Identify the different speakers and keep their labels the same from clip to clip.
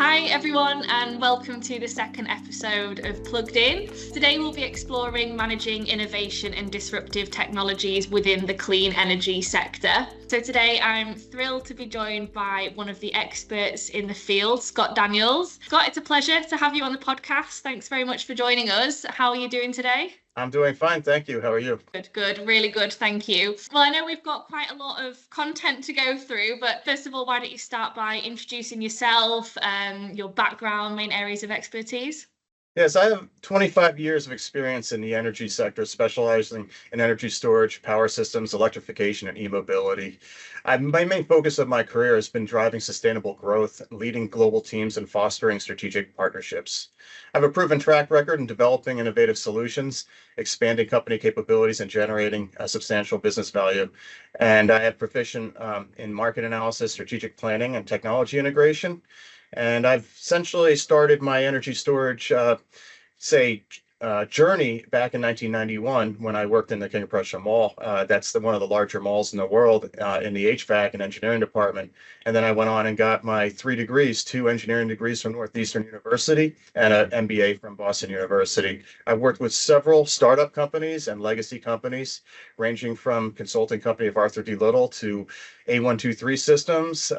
Speaker 1: Hi everyone, and welcome to the second episode of Plugged In. Today we'll be exploring managing innovation and disruptive technologies within the clean energy sector. So today I'm thrilled to be joined by one of the experts in the field, Scott Daniels. Scott, it's a pleasure to have you on the podcast. Thanks very much for joining us. How are you doing today?
Speaker 2: I'm doing fine, thank you. How are you?
Speaker 1: Good, really good, thank you. Well, I know we've got quite a lot of content to go through, but first of all, why don't you start by introducing yourself, your background, main areas of expertise?
Speaker 2: Yes, I have 25 years of experience in the energy sector, specializing in energy storage, power systems, electrification, and e-mobility. My main focus of my career has been driving sustainable growth, leading global teams, and fostering strategic partnerships. I have a proven track record in developing innovative solutions, expanding company capabilities, and generating substantial business value. And I have proficient in market analysis, strategic planning, and technology integration. And I've essentially started my energy storage, journey back in 1991 when I worked in the King of Prussia Mall. That's one of the larger malls in the world in the HVAC and engineering department. And then I went on and got my 3 degrees, 2 engineering degrees from Northeastern University and an MBA from Boston University. I've worked with several startup companies and legacy companies, ranging from consulting company of Arthur D. Little to A123 Systems,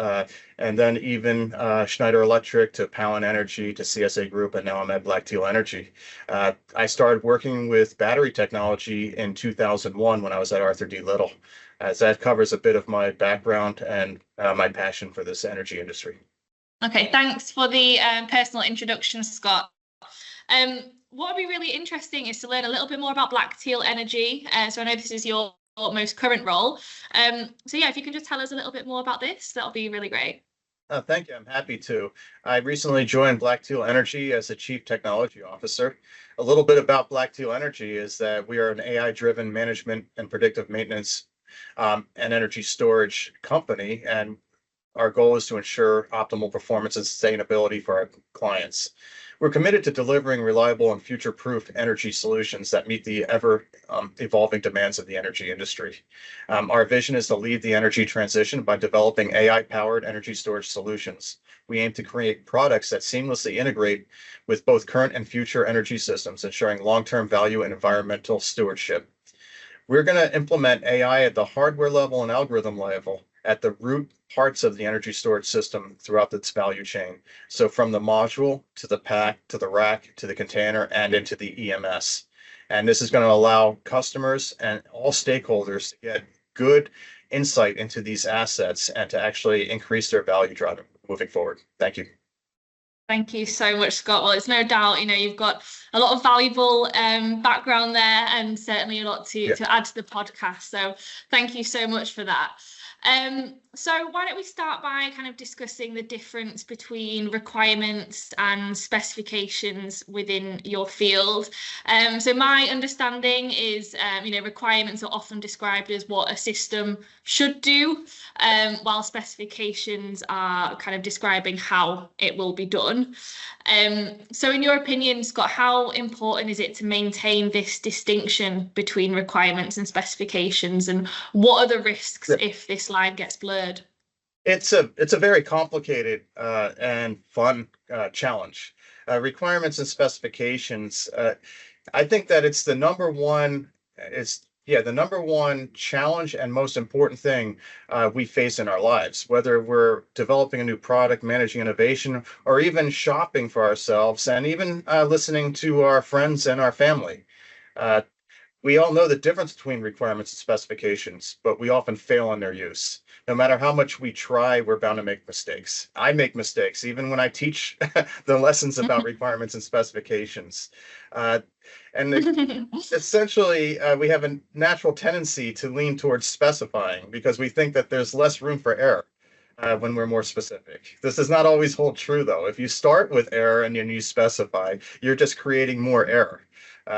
Speaker 2: and then even Schneider Electric to Powin Energy to CSA Group, and now I'm at Black Teal Energy. I started working with battery technology in 2001 when I was at Arthur D. Little, as that covers a bit of my background and my passion for this energy industry.
Speaker 1: Okay, thanks for the personal introduction, Scott. What would be really interesting is to learn a little bit more about Black Teal Energy. So I know this is your most current role. So yeah, if you can just tell us a little bit more about this, that'll be really great.
Speaker 2: Thank you. I'm happy to. I recently joined Black Teal Energy as a Chief Technology Officer. A little bit about Black Teal Energy is that we are an AI-driven management and predictive maintenance and energy storage company, and our goal is to ensure optimal performance and sustainability for our clients. We're committed to delivering reliable and future-proof energy solutions that meet the ever-evolving demands of the energy industry. Our vision is to lead the energy transition by developing AI-powered energy storage solutions. We aim to create products that seamlessly integrate with both current and future energy systems, ensuring long-term value and environmental stewardship. We're going to implement AI at the hardware level and algorithm level at the root parts of the energy storage system throughout its value chain. So from the module to the pack, to the rack, to the container, and into the EMS. And this is going to allow customers and all stakeholders to get good insight into these assets and to actually increase their value driving moving forward. Thank you.
Speaker 1: Thank you so much, Scott. Well, it's no doubt, you've got a lot of valuable background there and certainly a lot to add to the podcast. So thank you so much for that. So why don't we start by kind of discussing the difference between requirements and specifications within your field. So my understanding is, requirements are often described as what a system should do, while specifications are kind of describing how it will be done. So in your opinion, Scott, how important is it to maintain this distinction between requirements and specifications, and what are the risks if this line gets blurred?
Speaker 2: It's a very complicated and fun challenge. Requirements and specifications. I think that it's the number one challenge and most important thing we face in our lives, whether we're developing a new product, managing innovation, or even shopping for ourselves, and even listening to our friends and our family. We all know the difference between requirements and specifications, but we often fail in their use. No matter how much we try, we're bound to make mistakes. I make mistakes, even when I teach the lessons about requirements and specifications. Essentially, we have a natural tendency to lean towards specifying because we think that there's less room for error when we're more specific. This does not always hold true, though. If you start with error and then you specify, you're just creating more error.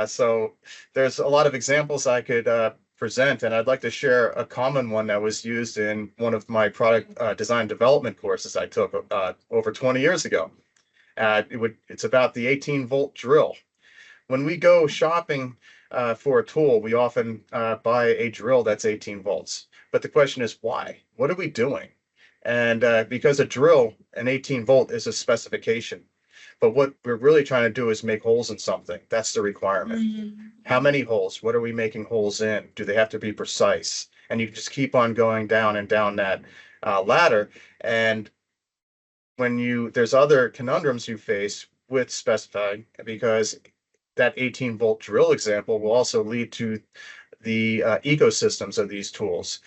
Speaker 2: So there's a lot of examples I could present, and I'd like to share a common one that was used in one of my product design development courses I took over 20 years ago. It's about the 18-volt drill. When we go shopping for a tool, we often buy a drill that's 18 volts. But the question is, why? What are we doing? And because a drill, an 18 volt is a specification. But what we're really trying to do is make holes in something. That's the requirement. How many holes? What are we making holes in? Do they have to be precise? And you just keep on going down and down that ladder. And there's other conundrums you face with specifying, because that 18 volt drill example will also lead to the ecosystems of these tools.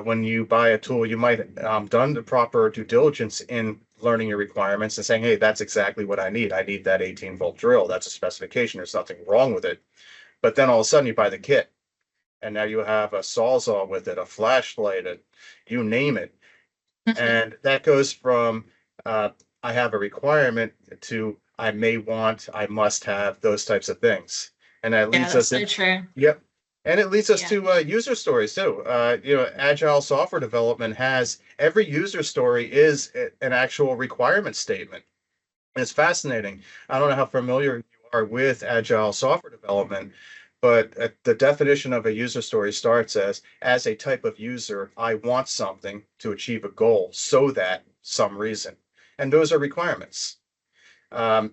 Speaker 2: When you buy a tool, you might done the proper due diligence in learning your requirements and saying, hey, that's exactly what I need. I need that 18 volt drill. That's a specification. There's nothing wrong with it. But then all of a sudden you buy the kit, and now you have a sawzall with it, a flashlight, you name it. And that goes from I have a requirement to I may want, I must have, those types of things. And that leads us
Speaker 1: so true.
Speaker 2: Yep. And it leads us to user stories too. Agile software development has every user story is an actual requirement statement. And it's fascinating. I don't know how familiar you are with agile software development, but the definition of a user story starts as a type of user, I want something to achieve a goal so that some reason. And those are requirements. Going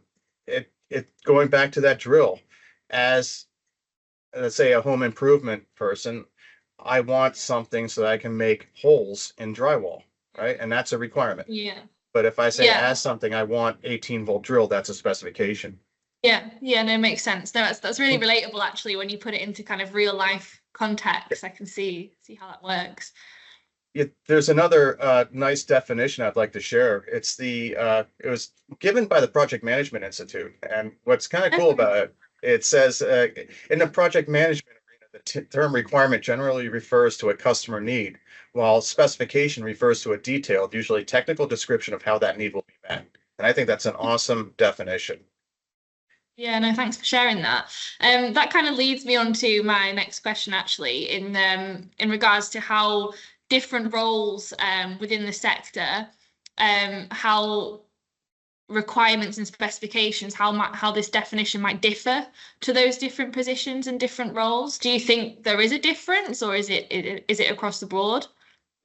Speaker 2: back to that drill, as let's say a home improvement person, I want something so that I can make holes in drywall, right? And that's a requirement.
Speaker 1: Yeah.
Speaker 2: But if I say as something, I want 18 volt drill, that's a specification.
Speaker 1: Yeah, no, makes sense. No, that's really relatable actually when you put it into kind of real life context. I can see how that works.
Speaker 2: There's another nice definition I'd like to share. It was given by the Project Management Institute, and what's kind of cool about it, it says in the project management arena, the term requirement generally refers to a customer need, while specification refers to a detailed, usually technical description of how that need will be met. And I think that's an awesome definition.
Speaker 1: Yeah, no, thanks for sharing that. That kind of leads me on to my next question, actually, in regards to how different roles within the sector, how requirements and specifications, how this definition might differ to those different positions and different roles. Do you think there is a difference, or is it across the board?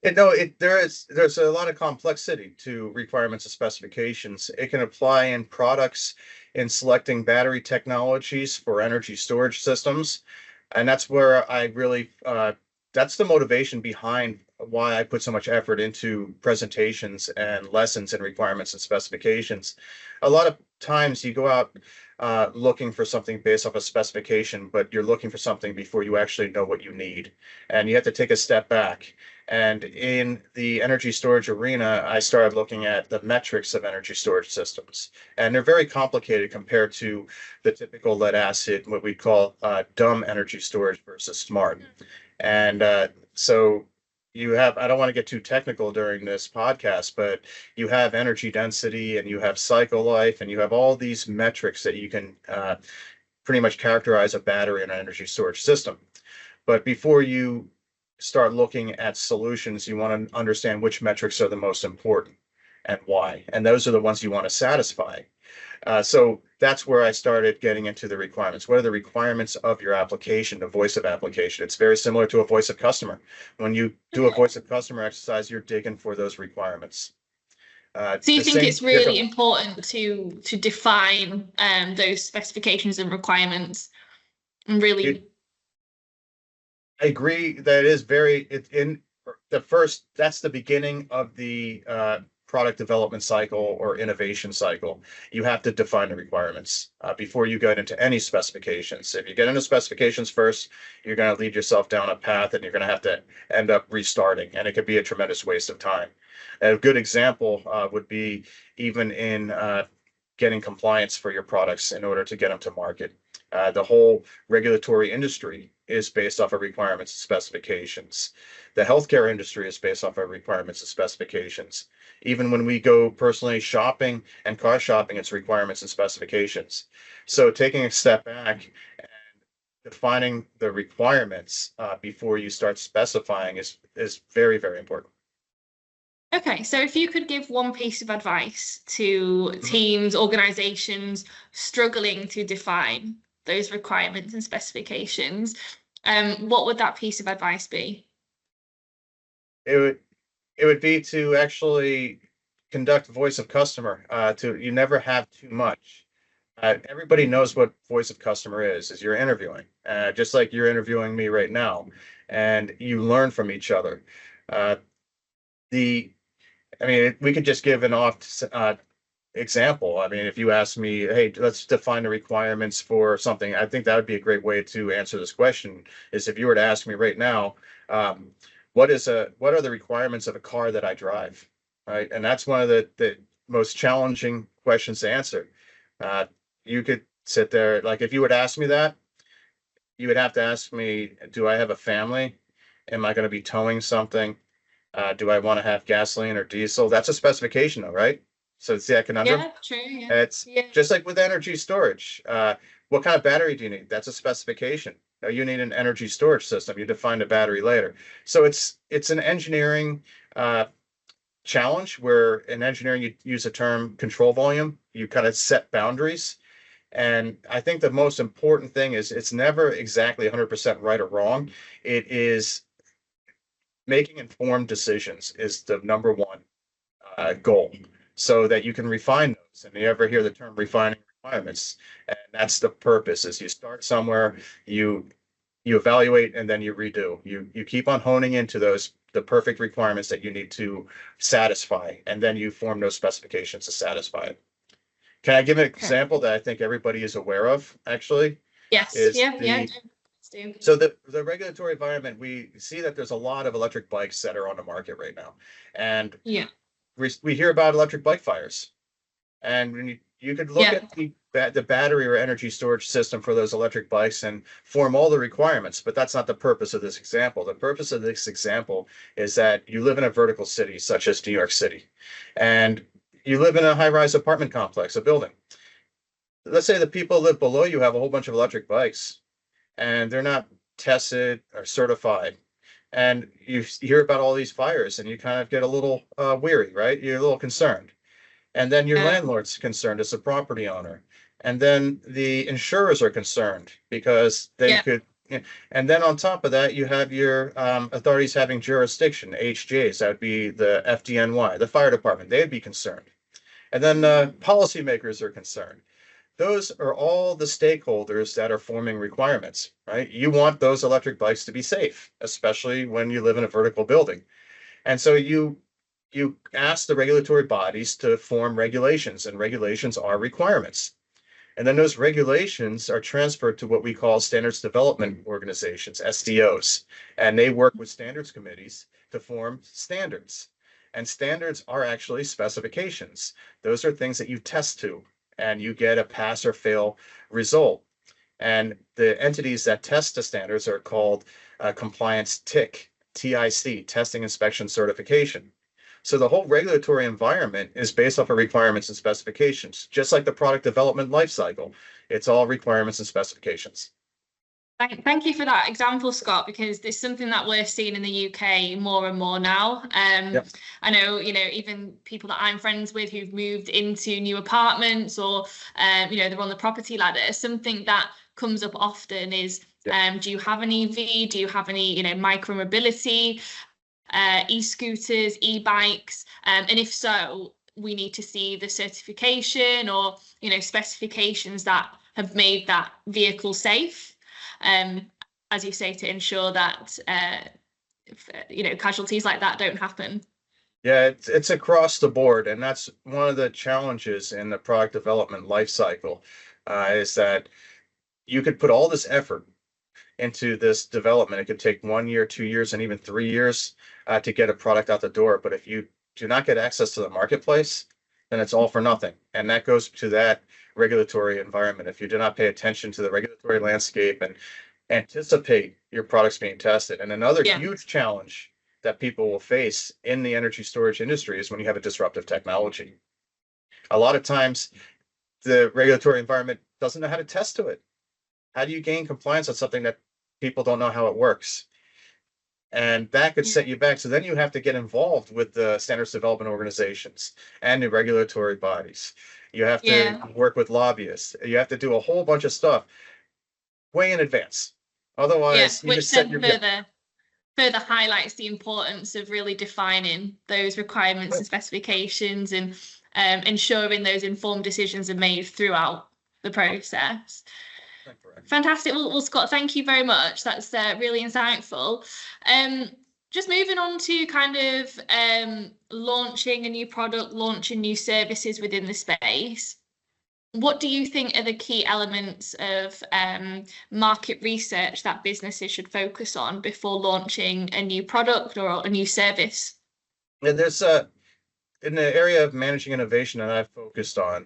Speaker 2: There's a lot of complexity to requirements and specifications. It can apply in products, in selecting battery technologies for energy storage systems. And that's where I really, that's the motivation behind why I put so much effort into presentations and lessons and requirements and specifications. A lot of times you go out looking for something based off a specification, but you're looking for something before you actually know what you need. And you have to take a step back. And in the energy storage arena, I started looking at the metrics of energy storage systems. And they're very complicated compared to the typical lead acid, what we call dumb energy storage versus smart. And so you have, I don't want to get too technical during this podcast, but you have energy density and you have cycle life and you have all these metrics that you can pretty much characterize a battery and an energy storage system. But before you start looking at solutions, you want to understand which metrics are the most important and why. And those are the ones you want to satisfy. So that's where I started getting into the requirements. What are the requirements of your application, the voice of application? It's very similar to a voice of customer. When you do a voice of customer exercise, you're digging for those requirements.
Speaker 1: So you think it's really important to define those specifications and requirements and really...
Speaker 2: I agree that that's the beginning of the product development cycle or innovation cycle. You have to define the requirements before you get into any specifications. If you get into specifications first, you're going to lead yourself down a path and you're going to have to end up restarting, and it could be a tremendous waste of time. A good example would be even in getting compliance for your products in order to get them to market. The whole regulatory industry is based off of requirements and specifications. The healthcare industry is based off of requirements and specifications. Even when we go personally shopping and car shopping, it's requirements and specifications. So taking a step back and defining the requirements before you start specifying is very, very important.
Speaker 1: Okay, so if you could give one piece of advice to teams, organizations struggling to define those requirements and specifications, what would that piece of advice be?
Speaker 2: It would be to actually conduct voice of customer. You never have too much. Everybody knows what voice of customer is you're interviewing, just like you're interviewing me right now, and you learn from each other. Uh, the, I mean, we could just give an off example. I mean, if you ask me, hey, let's define the requirements for something, I think that would be a great way to answer this question. Is if you were to ask me right now, um, what are the requirements of a car that I drive, right? And that's one of the most challenging questions to answer. Uh, you could sit there, like if you would ask me that, you would have to ask me, do I have a family? Am I going to be towing something? Do I want to have gasoline or diesel? That's a specification though, right? So it's that conundrum.
Speaker 1: Yeah, true. Yeah.
Speaker 2: It's
Speaker 1: Yeah.
Speaker 2: just like with energy storage. What kind of battery do you need? That's a specification. Now you need an energy storage system. You define the battery later. So it's an engineering uh, challenge where in engineering you use the term control volume. You kind of set boundaries. And I think the most important thing is it's never exactly 100% right or wrong. It is making informed decisions is the number one goal so that you can refine those. And you ever hear the term refining requirements? And that's the purpose is you start somewhere, you evaluate, and then you redo. You keep on honing into the perfect requirements that you need to satisfy, and then you form those specifications to satisfy it. Can I give an
Speaker 1: Okay.
Speaker 2: example that I think everybody is aware of, actually?
Speaker 1: Yes.
Speaker 2: Is
Speaker 1: Yeah. Yeah. Let's do.
Speaker 2: so the regulatory environment, we see that there's a lot of electric bikes that are on the market right now. And
Speaker 1: Yeah.
Speaker 2: we hear about electric bike fires. And when you could look
Speaker 1: Yeah.
Speaker 2: at the battery or energy storage system for those electric bikes and form all the requirements, but that's not the purpose of this example. The purpose of this example is that you live in a vertical city such as New York City, and you live in a high-rise apartment complex, a building. Let's say the people live below you have a whole bunch of electric bikes, and they're not tested or certified. And you hear about all these fires, and you kind of get a little weary, right? You're a little concerned. And then your
Speaker 1: Yeah.
Speaker 2: landlord's concerned as a property owner. And then the insurers are concerned because they
Speaker 1: Yeah.
Speaker 2: could. And then on top of that, you have your authorities having jurisdiction, HJs, that would be the FDNY, the fire department, they'd be concerned. And then policymakers are concerned. Those are all the stakeholders that are forming requirements, right? You want those electric bikes to be safe, especially when you live in a vertical building. And so you ask the regulatory bodies to form regulations, and regulations are requirements. And then those regulations are transferred to what we call standards development organizations, SDOs, and they work with standards committees to form standards. And standards are actually specifications. Those are things that you test to, and you get a pass or fail result. And the entities that test the standards are called compliance TIC, testing, inspection, certification. So the whole regulatory environment is based off of requirements and specifications, just like the product development lifecycle. It's all requirements and specifications.
Speaker 1: Thank you for that example, Scott, because it's something that we're seeing in the UK more and more now.
Speaker 2: Yep.
Speaker 1: I know, even people that I'm friends with who've moved into new apartments or, they're on the property ladder. Something that comes up often is, do you have an EV? Do you have any, micro mobility, e-scooters, e-bikes? And if so, we need to see the certification or, specifications that have made that vehicle safe. As you say, to ensure that casualties like that don't happen.
Speaker 2: Yeah, it's across the board, and that's one of the challenges in the product development life cycle, is that you could put all this effort into this development. It could take 1 year, 2 years, and even 3 years to get a product out the door. But if you do not get access to the marketplace, then it's all for nothing. And that goes to that regulatory environment. If you do not pay attention to the regulatory landscape and anticipate your products being tested. And another huge challenge that people will face in the energy storage industry is when you have a disruptive technology. A lot of times, the regulatory environment doesn't know how to test to it. How do you gain compliance on something that people don't know how it works? And that could set you back. So then you have to get involved with the standards development organizations and the regulatory bodies. You have to work with lobbyists. You have to do a whole bunch of stuff way in advance. Otherwise, you
Speaker 1: which
Speaker 2: just set
Speaker 1: then
Speaker 2: your
Speaker 1: further further highlights the importance of really defining those requirements and specifications, and ensuring those informed decisions are made throughout the process. Fantastic. Well, Scott, thank you very much. That's really insightful. Just moving on to kind of launching a new product, launching new services within the space. What do you think are the key elements of market research that businesses should focus on before launching a new product or a new service?
Speaker 2: And there's in the area of managing innovation that I've focused on,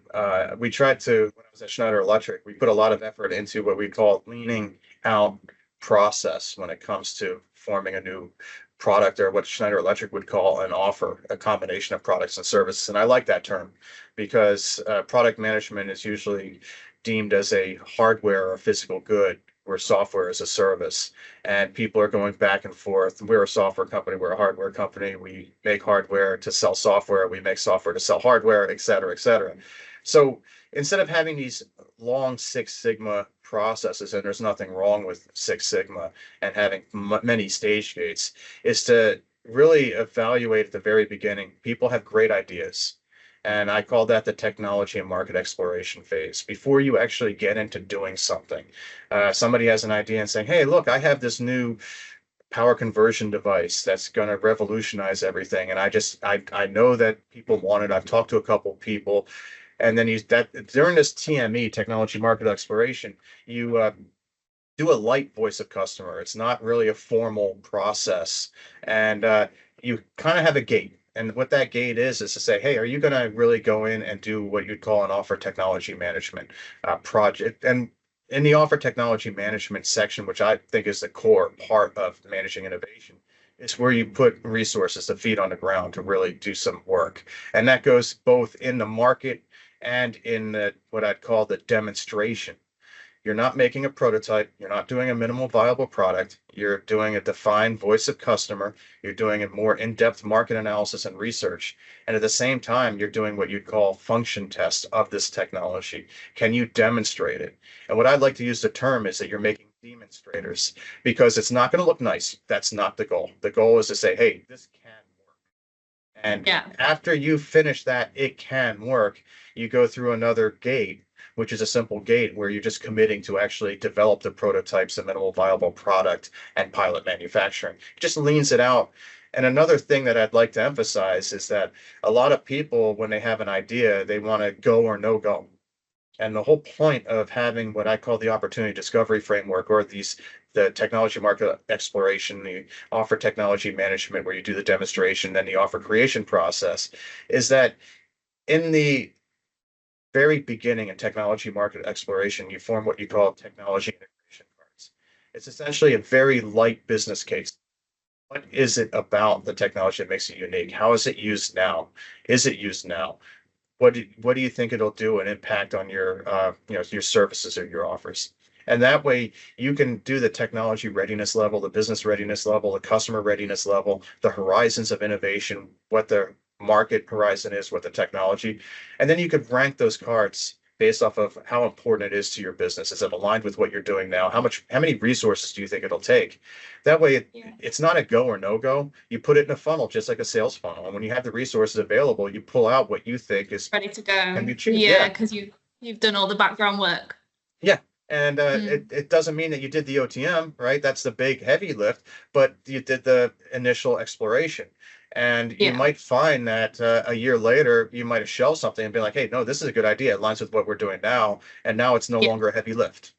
Speaker 2: we tried to, when I was at Schneider Electric, we put a lot of effort into what we call leaning out process when it comes to forming a new product, or what Schneider Electric would call an offer, a combination of products and services. And I like that term because product management is usually deemed as a hardware or physical good, where software is a service, and people are going back and forth. We're a software company, we're a hardware company. We make hardware to sell software, we make software to sell hardware, et cetera, et cetera. So instead of having these long Six Sigma processes, and there's nothing wrong with Six Sigma and having many stage gates, is to really evaluate at the very beginning. People have great ideas. And I call that the technology and market exploration phase. Before you actually get into doing something, somebody has an idea and saying, hey, look, I have this new power conversion device that's going to revolutionize everything. And I know that people want it. I've talked to a couple of people. And then during this TME, technology market exploration, you do a light voice of customer. It's not really a formal process. And you kind of have a gate. And what that gate is to say, hey, are you going to really go in and do what you'd call an offer technology management project? And in the offer technology management section, which I think is the core part of managing innovation, is where you put resources, the feet on the ground to really do some work. And that goes both in the market and in what I'd call the demonstration. You're not making a prototype. You're not doing a minimal viable product. You're doing a defined voice of customer. You're doing a more in-depth market analysis and research. And at the same time, you're doing what you'd call function tests of this technology. Can you demonstrate it? And what I'd like to use the term is that you're making demonstrators, because it's not going to look nice. That's not the goal. The goal is to say, hey, this can work. And after you finish that, it can work, you go through another gate, which is a simple gate where you're just committing to actually develop the prototypes, the minimal viable product, and pilot manufacturing. It just leans it out. And another thing that I'd like to emphasize is that a lot of people, when they have an idea, they want to go or no go. And the whole point of having what I call the opportunity discovery framework, or the technology market exploration, the offer technology management, where you do the demonstration, then the offer creation process, is that in the very beginning in technology market exploration, you form what you call technology integration cards. It's essentially a very light business case. What is it about the technology that makes it unique? How is it used now? Is it used now? What do you think it'll do an impact on your your services or your offers? And that way you can do the technology readiness level, the business readiness level, the customer readiness level, the horizons of innovation, what the market horizon is, what the technology, and then you could rank those cards based off of how important it is to your business. Is it aligned with what you're doing now? How many resources do you think it'll take? That way, it's not a go or no go. You put it in a funnel, just like a sales funnel. And when you have the resources available, you pull out what you think is
Speaker 1: ready to go.
Speaker 2: Can be achieved.
Speaker 1: Yeah, because you've done all the background work.
Speaker 2: Yeah. And it doesn't mean that you did the OTM, right? That's the big heavy lift, but you did the initial exploration. And you might find that a year later, you might have shelved something and be like, hey, no, this is a good idea. It aligns with what we're doing now. And now it's no longer a heavy lift.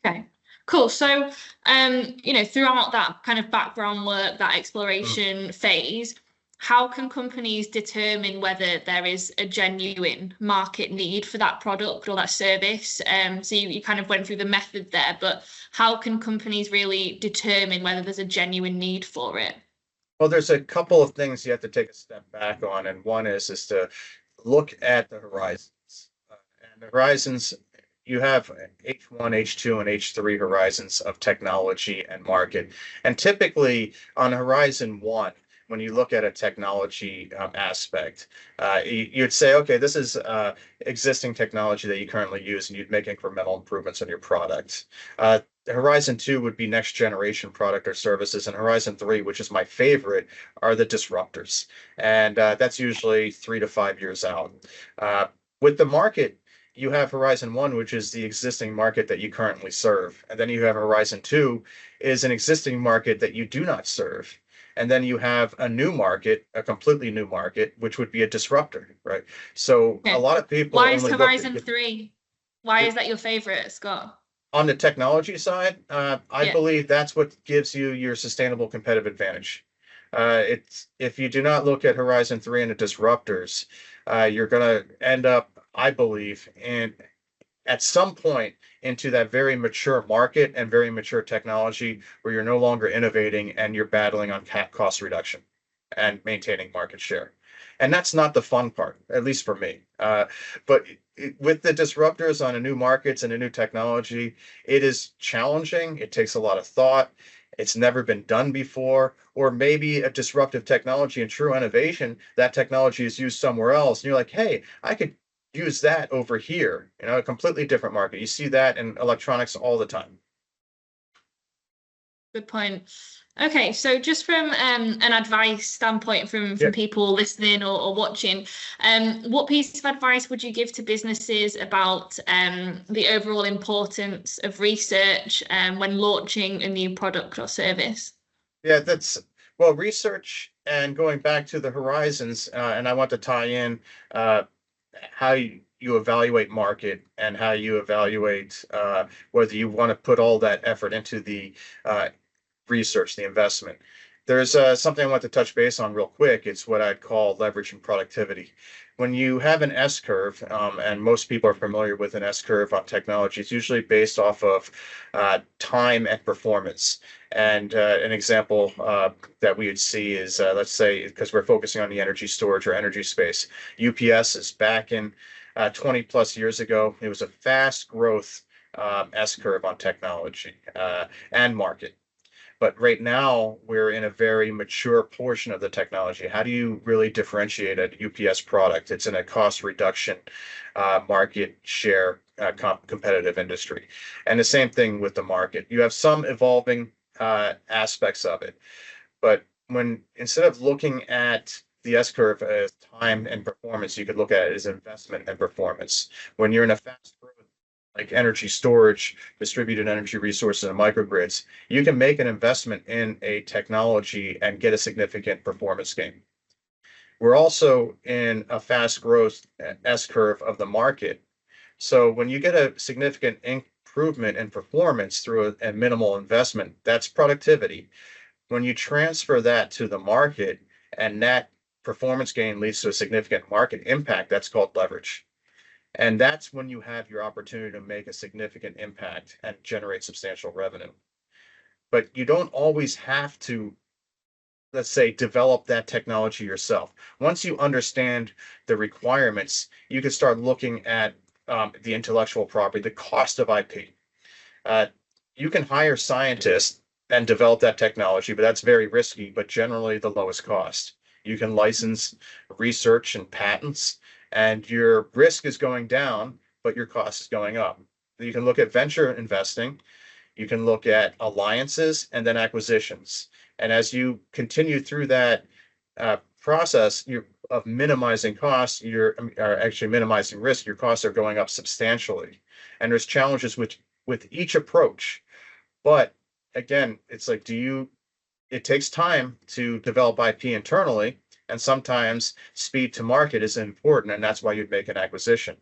Speaker 1: Okay, cool. So, throughout that kind of background work, that exploration phase, how can companies determine whether there is a genuine market need for that product or that service? So you kind of went through the method there, but how can companies really determine whether there's a genuine need for it?
Speaker 2: Well, there's a couple of things you have to take a step back on, and one is to look at the horizons. And the horizons, you have H1, H2, and H3 horizons of technology and market. And typically on horizon 1, when you look at a technology aspect, you'd say, okay, this is existing technology that you currently use, and you'd make incremental improvements on your product. Horizon 2 would be next generation product or services, and Horizon 3, which is my favorite, are the disruptors. And that's usually 3 to 5 years out. Uh, with the market, you have Horizon 1, which is the existing market that you currently serve. And then you have Horizon 2 is an existing market that you do not serve. And then you have a new market, a completely new market, which would be a disruptor, right? So a
Speaker 1: Okay.
Speaker 2: lot of people
Speaker 1: Why is
Speaker 2: only look at
Speaker 1: Horizon 3? Why is that your favorite, Scott?
Speaker 2: on the technology side, I
Speaker 1: Yeah.
Speaker 2: believe that's what gives you your sustainable competitive advantage. It's if you do not look at Horizon 3 and the disruptors, you're going to end up, I believe, in at some point into that very mature market and very mature technology where you're no longer innovating and you're battling on cost reduction and maintaining market share. And that's not the fun part, at least for me. But with the disruptors on a new markets and a new technology, it is challenging. It takes a lot of thought. It's never been done before, or maybe a disruptive technology and true innovation, that technology is used somewhere else. And you're like, hey, I could use that over here, a completely different market. You see that in electronics all the time.
Speaker 1: Good point. Okay, so just from an advice standpoint from
Speaker 2: Yeah.
Speaker 1: people listening or watching, what piece of advice would you give to businesses about the overall importance of research when launching a new product or service?
Speaker 2: Yeah, well, research and going back to the horizons, and I want to tie in uh, how you evaluate market and how you evaluate whether you want to put all that effort into the uh, research, the investment. There's something I want to touch base on real quick. It's what I'd call leverage and productivity. When you have an S curve, and most people are familiar with an S curve on technology, it's usually based off of time and performance. And an example that we would see is, let's say, because we're focusing on the energy storage or energy space, UPS is back in 20 plus years ago. It was a fast growth S curve on technology and market. But right now, we're in a very mature portion of the technology. How do you really differentiate a UPS product? It's in a cost reduction, market share, competitive industry. And the same thing with the market. You have some evolving aspects of it. But when instead of looking at the S curve as time and performance, you could look at it as investment and performance. When you're in a fast growth like energy storage, distributed energy resources, and microgrids, you can make an investment in a technology and get a significant performance gain. We're also in a fast growth S curve of the market. So when you get a significant improvement in performance through a minimal investment, that's productivity. When you transfer that to the market and that performance gain leads to a significant market impact, that's called leverage. And that's when you have your opportunity to make a significant impact and generate substantial revenue. But you don't always have to, let's say, develop that technology yourself. Once you understand the requirements, you can start looking at the intellectual property, the cost of IP. Uh, you can hire scientists and develop that technology, but that's very risky, but generally the lowest cost. You can license research and patents, and your risk is going down, but your cost is going up. You can look at venture investing, you can look at alliances and then acquisitions. And as you continue through that process of minimizing costs, you're are actually minimizing risk. Your costs are going up substantially, and there's challenges with each approach. But again, it's like, it takes time to develop IP internally, and sometimes speed to market is important, and that's why you'd make an acquisition.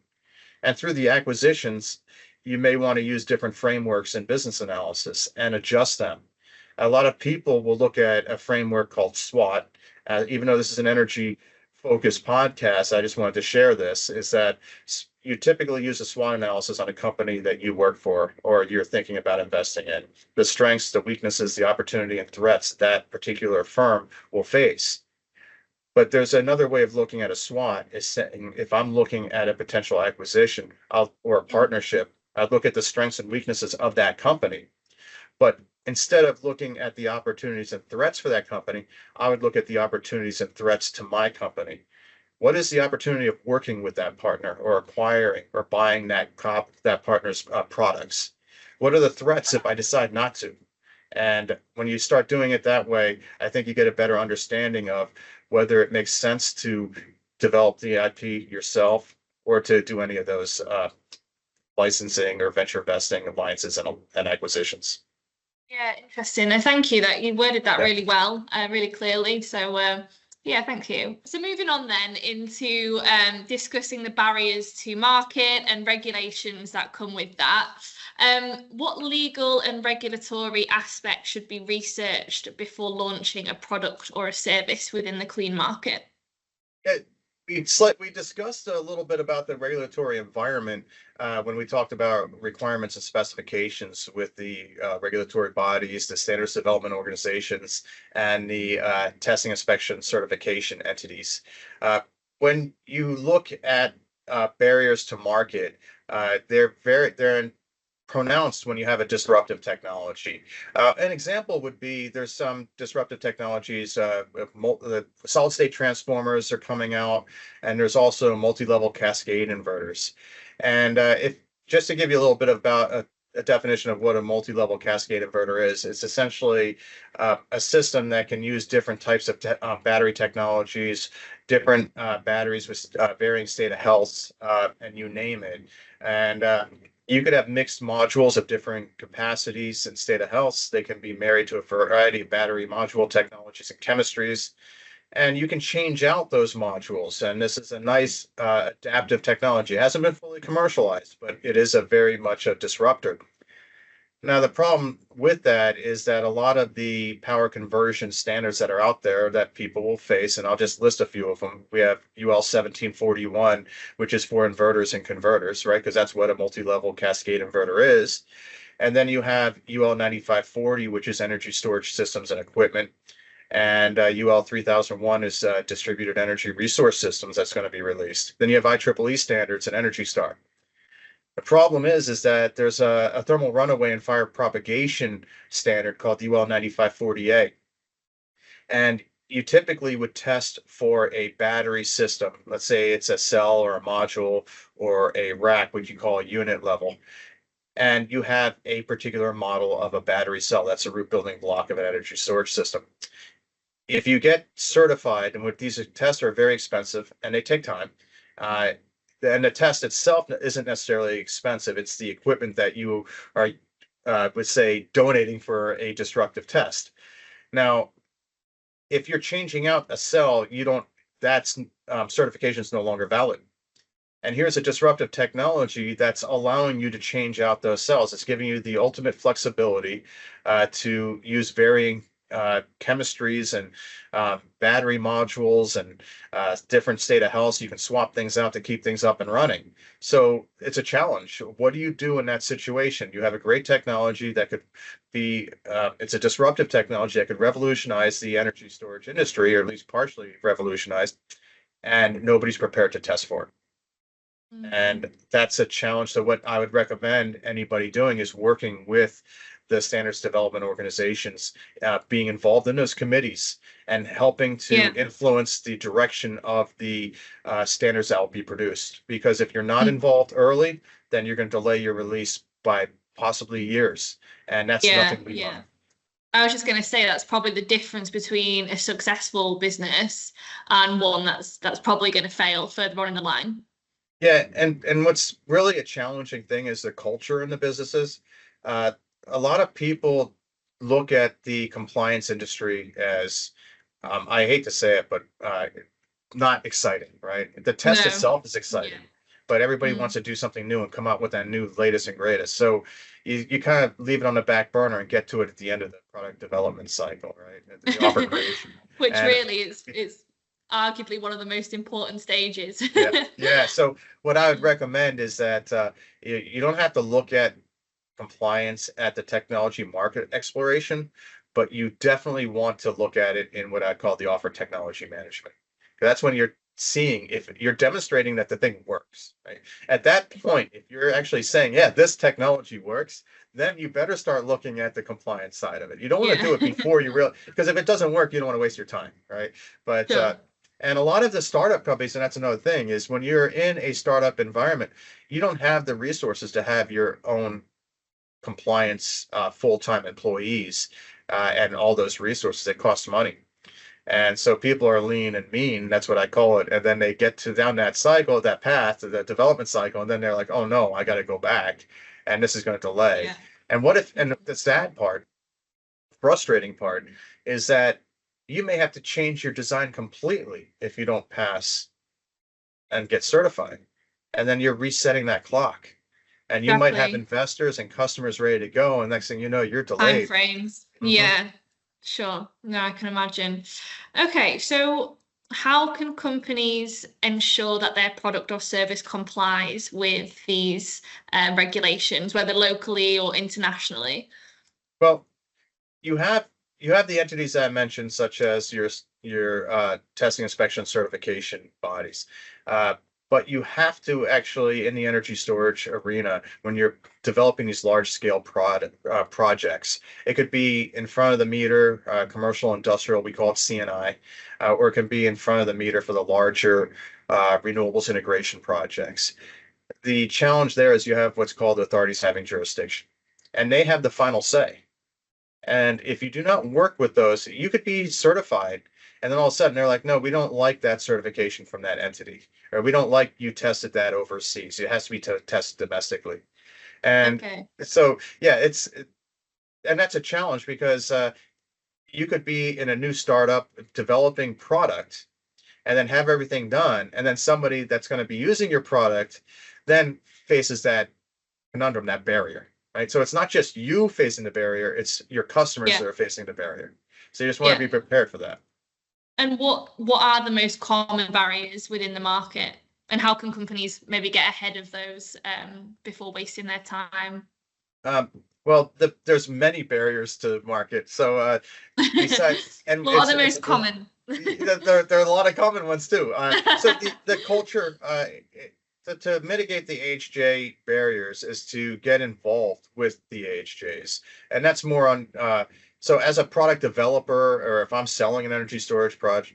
Speaker 2: And through the acquisitions, you may want to use different frameworks in business analysis and adjust them. A lot of people will look at a framework called SWOT. Even though this is an energy focused podcast, I just wanted to share this is that you typically use a SWOT analysis on a company that you work for or you're thinking about investing in. The strengths, the weaknesses, the opportunity, and threats that particular firm will face. But there's another way of looking at a SWOT is saying if I'm looking at a potential acquisition or a partnership, I'd look at the strengths and weaknesses of that company. But instead of looking at the opportunities and threats for that company, I would look at the opportunities and threats to my company. What is the opportunity of working with that partner or acquiring or buying that partner's products? What are the threats if I decide not to? And when you start doing it that way, I think you get a better understanding of whether it makes sense to develop the IP yourself or to do any of those licensing or venture investing alliances and acquisitions.
Speaker 1: Yeah, interesting. Thank you that you worded that
Speaker 2: Yeah.
Speaker 1: really well, really clearly. So, yeah, thank you. So, moving on then into discussing the barriers to market and regulations that come with that. What legal and regulatory aspects should be researched before launching a product or a service within the clean market?
Speaker 2: Yeah, we discussed a little bit about the regulatory environment when we talked about requirements and specifications with the regulatory bodies, the standards development organizations, and the testing, inspection, certification entities. When you look at barriers to market, they're pronounced when you have a disruptive technology. An example would be there's some disruptive technologies, the solid state transformers are coming out, and there's also multi-level cascade inverters. And if just to give you a little bit about a definition of what a multi-level cascade inverter is, it's essentially a system that can use different types of battery technologies, different batteries with varying state of health, and you name it. And you could have mixed modules of different capacities and state of health. They can be married to a variety of battery module technologies and chemistries, and you can change out those modules. And this is a nice adaptive technology. It hasn't been fully commercialized, but it is a very much a disruptor. Now, the problem with that is that a lot of the power conversion standards that are out there that people will face, and I'll just list a few of them. We have UL 1741, which is for inverters and converters, right? Because that's what a multi-level cascade inverter is. And then you have UL 9540, which is energy storage systems and equipment. And UL 3001 is distributed energy resource systems that's going to be released. Then you have IEEE standards and Energy Star. The problem is that there's a thermal runaway and fire propagation standard called UL 9540A. And you typically would test for a battery system. Let's say it's a cell or a module or a rack, which you call a unit level. And you have a particular model of a battery cell. That's a root building block of an energy storage system. If you get certified, and what these tests are very expensive and they take time, and the test itself isn't necessarily expensive. It's the equipment that you are, would say, donating for a disruptive test. Now, if you're changing out a cell, you don't. That's certification is no longer valid. And here's a disruptive technology that's allowing you to change out those cells. It's giving you the ultimate flexibility to use varying chemistries and battery modules and different state of health. So you can swap things out to keep things up and running. So it's a challenge. What do you do in that situation? You have a great technology that could be, it's a disruptive technology that could revolutionize the energy storage industry, or at least partially revolutionize, and nobody's prepared to test for it. And that's a challenge. So what I would recommend anybody doing is working with the standards development organizations, being involved in those committees and helping to influence the direction of the standards that will be produced. Because if you're not involved early, then you're going to delay your release by possibly years. And that's nothing we want.
Speaker 1: I was just going to say that's probably the difference between a successful business and one that's probably going to fail further on in the line.
Speaker 2: Yeah, and what's really a challenging thing is the culture in the businesses. A lot of people look at the compliance industry as, I hate to say it, but not exciting, right? The test itself is exciting, but everybody wants to do something new and come out with that new latest and greatest. So you kind of leave it on the back burner and get to it at the end of the product development cycle, right? The offer creation.
Speaker 1: Which really is arguably one of the most important stages.
Speaker 2: Yeah. So what I would recommend is that you don't have to look at compliance at the technology market exploration, but you definitely want to look at it in what I call the offer technology management. That's when you're seeing if you're demonstrating that the thing works, right? At that point, if you're actually saying, yeah, this technology works, then you better start looking at the compliance side of it. You don't want to do it before you really, because if it doesn't work, you don't want to waste your time, right? But and a lot of the startup companies, and that's another thing, is when you're in a startup environment, you don't have the resources to have your own compliance full-time employees and all those resources. It costs money. And so people are lean and mean, that's what I call it. And then they get to down that cycle, that path, that development cycle, and then they're like, oh no, I got to go back. And this is going to delay.
Speaker 1: Yeah.
Speaker 2: And what if, and the sad part, frustrating part, is that you may have to change your design completely if you don't pass and get certified. And then you're resetting that clock. And you might have
Speaker 1: Exactly.
Speaker 2: investors and customers ready to go. And next thing you know, you're
Speaker 1: Time
Speaker 2: delayed.
Speaker 1: frames.
Speaker 2: Mhm.
Speaker 1: Yeah, sure. No, I can imagine. Okay, so how can companies ensure that their product or service complies with these regulations, whether locally or internationally?
Speaker 2: Well, you have you have the entities that I mentioned, such as your testing, inspection, certification bodies. Uh, but you have to actually, in the energy storage arena, when you're developing these large scale projects, it could be in front of the meter, commercial, industrial, we call it CNI, or it can be in front of the meter for the larger renewables integration projects. The challenge there is you have what's called authorities having jurisdiction, and they have the final say. And if you do not work with those, you could be certified, and then all of a sudden they're like, no, we don't like that certification from that entity, or we don't like you tested that overseas. It has to be tested domestically. And
Speaker 1: Okay.
Speaker 2: so, yeah, and that's a challenge because you could be in a new startup developing product and then have everything done, and then somebody that's going to be using your product then faces that conundrum, that barrier, right? So it's not just you facing the barrier, it's your customers
Speaker 1: Yeah.
Speaker 2: that are facing the barrier. So you just want to
Speaker 1: Yeah.
Speaker 2: be prepared for that.
Speaker 1: And what are the most common barriers within the market? And how can companies maybe get ahead of those before wasting their time?
Speaker 2: Um, well, there's many barriers to market. So besides, and
Speaker 1: What are the most common?
Speaker 2: there are a lot of common ones too. So the culture to mitigate the AHJ barriers is to get involved with the AHJs, and that's more on. So as a product developer, or if I'm selling an energy storage product,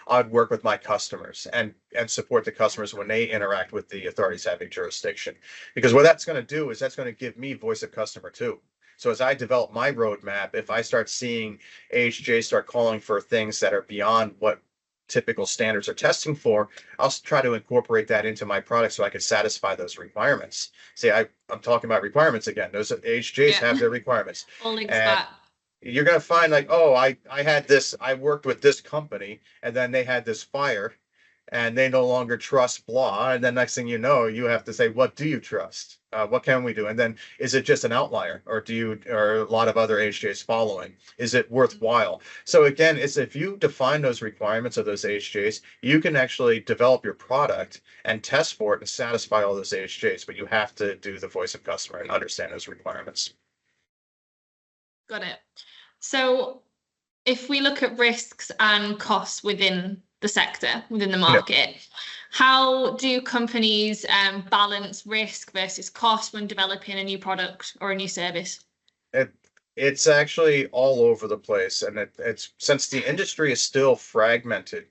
Speaker 2: I'd work with my customers and support the customers when they interact with the authorities having jurisdiction. Because what that's going to do is that's going to give me voice of customer too. So as I develop my roadmap, if I start seeing AHJ start calling for things that are beyond what typical standards are testing for, I'll try to incorporate that into my product so I can satisfy those requirements. See, I'm talking about requirements again. Those AHJs have their requirements.
Speaker 1: All links
Speaker 2: And
Speaker 1: back.
Speaker 2: you're going to find like, oh, I had this, I worked with this company, and then they had this fire, and they no longer trust blah. And then next thing you know, you have to say, what do you trust? What can we do? And then is it just an outlier, or or a lot of other HJs following? Is it worthwhile? So again, it's if you define those requirements of those HJs, you can actually develop your product and test for it and satisfy all those HJs, but you have to do the voice of customer and understand those requirements.
Speaker 1: Got it. So if we look at risks and costs within the sector, within the market, how do companies balance risk versus cost when developing a new product or a new service?
Speaker 2: It's actually all over the place, and it's since the industry is still fragmented,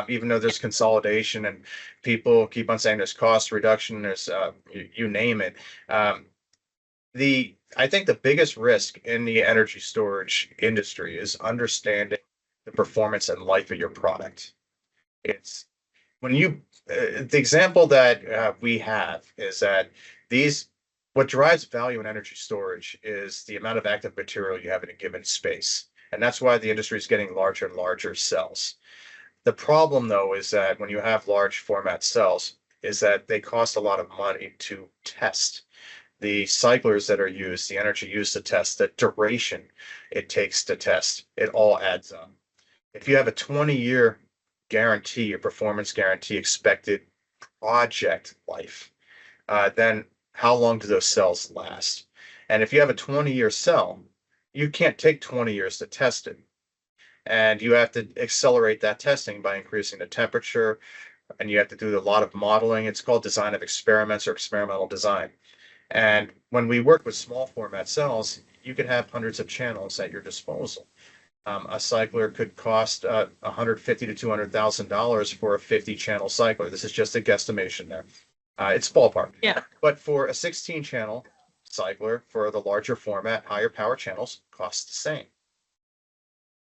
Speaker 2: even though there's consolidation and people keep on saying there's cost reduction, there's you name it. I think the biggest risk in the energy storage industry is understanding the performance and life of your product. It's when the example that we have is that what drives value in energy storage is the amount of active material you have in a given space. And that's why the industry is getting larger and larger cells. The problem, though, is that when you have large format cells, is that they cost a lot of money to test. The cyclers that are used, the energy used to test, the duration it takes to test, it all adds up. If you have a 20-year guarantee, a performance guarantee expected project life, then how long do those cells last? And if you have a 20-year cell, you can't take 20 years to test it. And you have to accelerate that testing by increasing the temperature, and you have to do a lot of modeling. It's called design of experiments or experimental design. And when we work with small format cells, you could have hundreds of channels at your disposal. A cycler could cost $150,000 to $200,000 for a 50-channel cycler. This is just a guesstimation there. It's ballpark.
Speaker 1: Yeah.
Speaker 2: But for a 16-channel cycler for the larger format, higher power channels costs the same.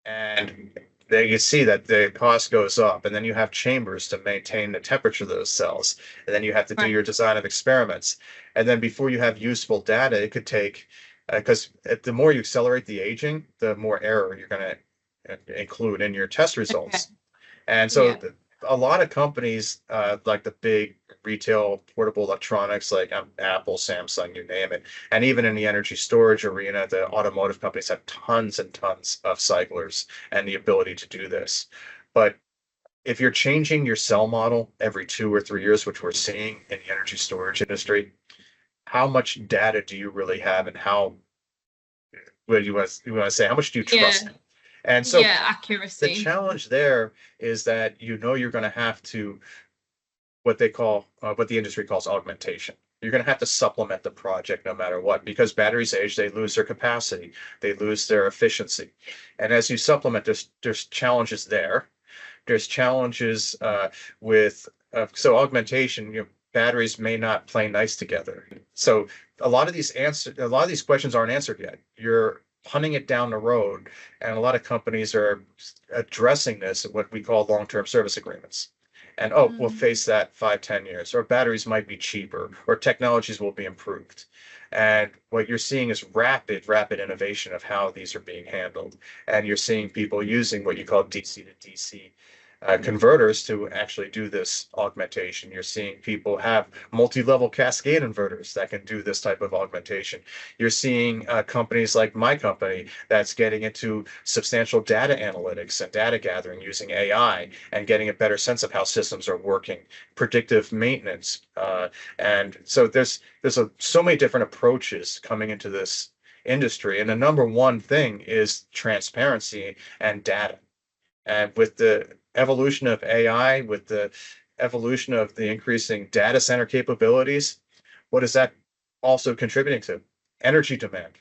Speaker 2: And then you see that the cost goes up, and then you have chambers to maintain the temperature of those cells, and then you have to do
Speaker 1: Right.
Speaker 2: your design of experiments, and then before you have useful data, it could take because the more you accelerate the aging, the more error you're going to include in your test
Speaker 1: Okay.
Speaker 2: results. And so
Speaker 1: Yeah.
Speaker 2: a lot of companies, like the big retail portable electronics, like Apple, Samsung, you name it, and even in the energy storage arena, the automotive companies have tons and tons of cyclers and the ability to do this. But if you're changing your cell model every 2 or 3 years, which we're seeing in the energy storage industry, how much data do you really have, and how, what do you want to say, how much do you
Speaker 1: Yeah.
Speaker 2: trust it? And so
Speaker 1: Yeah.
Speaker 2: the
Speaker 1: Accuracy.
Speaker 2: challenge there is that you're going to have to what they call what the industry calls augmentation. You're going to have to supplement the project no matter what, because batteries age, they lose their capacity, they lose their efficiency, and as you supplement, there's challenges there. There's challenges with so augmentation. Batteries may not play nice together. So a lot of these questions aren't answered yet. You're hunting it down the road, and a lot of companies are addressing this at what we call long-term service agreements. And oh, we'll
Speaker 1: Mm.
Speaker 2: face that 5, 10 years, or batteries might be cheaper, or technologies will be improved. And what you're seeing is rapid innovation of how these are being handled. And you're seeing people using what you call DC to DC converters to actually do this augmentation. You're seeing people have multi-level cascade inverters that can do this type of augmentation. You're seeing companies like my company that's getting into substantial data analytics and data gathering using AI and getting a better sense of how systems are working, predictive maintenance. And so so many different approaches coming into this industry. And the number one thing is transparency and data. And with the evolution of AI, with the evolution of the increasing data center capabilities, what is that also contributing to? Energy demand.